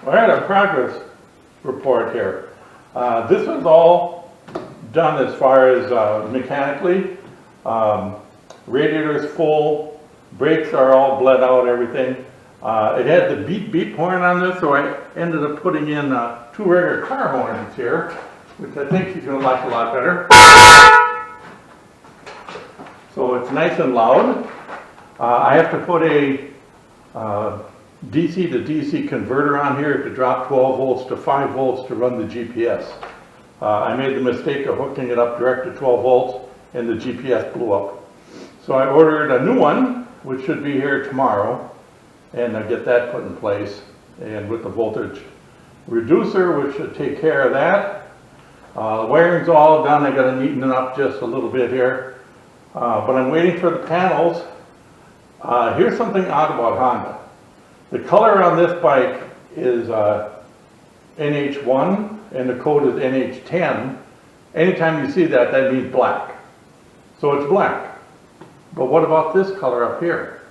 I had a progress report here. This was all done as far as mechanically. Radiator is full, brakes are all bled out, everything. It had the beep beep horn on this, so I ended up putting in 2 regular car horns here, which I think she's going to like a lot better. So it's nice and loud. I have to put a DC to DC converter on here to drop 12 volts to 5 volts to run the GPS. I made the mistake of hooking it up direct to 12 volts and the GPS blew up. So I ordered a new one, which should be here tomorrow, and I'll get that put in place, and with the voltage reducer, which should take care of that. The wiring's all done. I got to neaten it up just a little bit here, but I'm waiting for the panels. Here's something odd about Honda. The color on this bike is NH1 and the code is NH10. Anytime you see that, that means black. So it's black. But what about this color up here?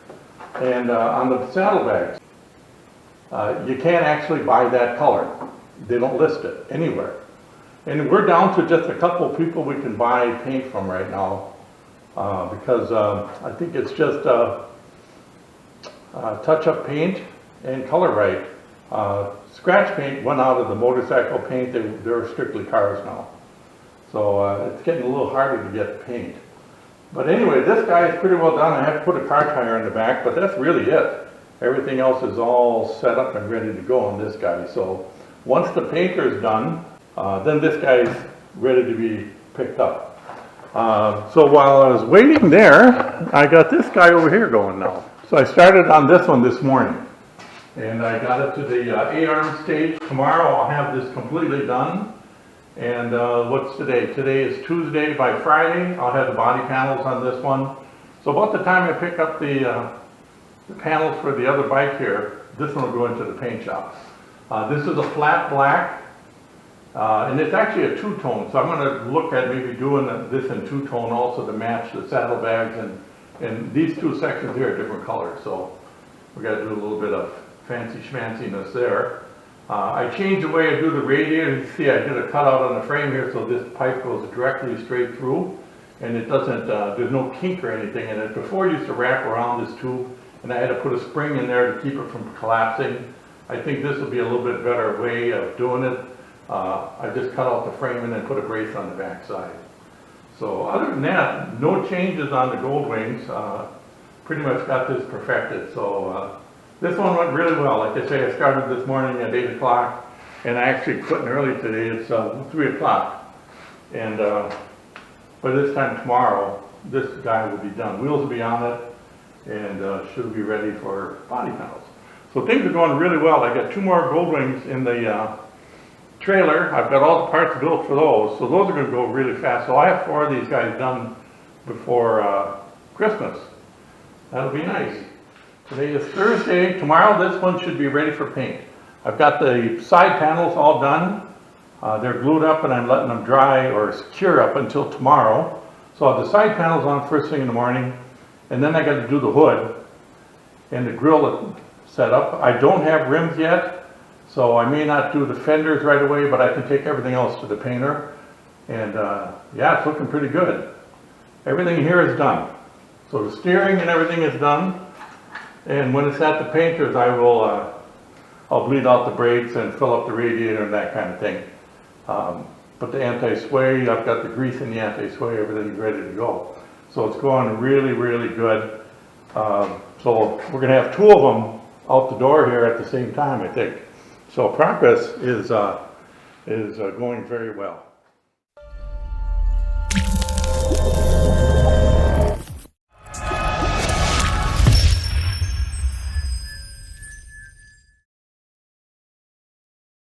And on the saddlebags, you can't actually buy that color. They don't list it anywhere. And we're down to just a couple of people we can buy paint from right now because I think it's just touch-up paint and color right. Scratch paint went out of the motorcycle paint. They're strictly cars now. So it's getting a little harder to get paint. But anyway, this guy is pretty well done. I have to put a car tire in the back, but that's really it. Everything else is all set up and ready to go on this guy. So once the painter is done, then this guy's ready to be picked up. So while I was waiting there, I got this guy over here going now. So I started on this one this morning. And I got it to the A-arm stage. Tomorrow I'll have this completely done. And what's today? Today is Tuesday. By Friday, I'll have the body panels on this one. So about the time I pick up the panels for the other bike here, this one will go into the paint shop. This is a flat black, and it's actually a two-tone. So I'm going to look at maybe doing this in two-tone also to match the saddlebags. And these two sections here are different colors. So we got to do a little bit of fancy schmanciness there. I changed the way I do the radiator. You see I did a cutout on the frame here so this pipe goes directly straight through and it doesn't, there's no kink or anything in it. Before I used to wrap around this tube and I had to put a spring in there to keep it from collapsing. I think this will be a little bit better way of doing it. I just cut out the frame and then put a brace on the back side. So other than that, no changes on the gold wings. Pretty much got this perfected. So this one went really well. Like I say, I started this morning at 8 o'clock, and I actually quit early today. It's 3 o'clock. And by this time tomorrow, this guy will be done. Wheels will be on it, and should be ready for body panels. So things are going really well. I got 2 more gold wings in the trailer. I've got all the parts built for those, so those are going to go really fast. So I have 4 of these guys done before Christmas. That'll be nice. Today is Thursday. Tomorrow this one should be ready for paint. I've got the side panels all done. They're glued up and I'm letting them dry or cure up until tomorrow. So I have the side panels on first thing in the morning, and then I got to do the hood and the grill set up. I don't have rims yet, so I may not do the fenders right away, but I can take everything else to the painter. And yeah, it's looking pretty good. Everything here is done. So the steering and everything is done. And when it's at the painter's, I'll bleed out the brakes and fill up the radiator and that kind of thing. But the anti-sway, I've got the grease in the anti-sway, everything's ready to go. So it's going really, really good. So we're going to have 2 of them out the door here at the same time, I think. So progress is going very well.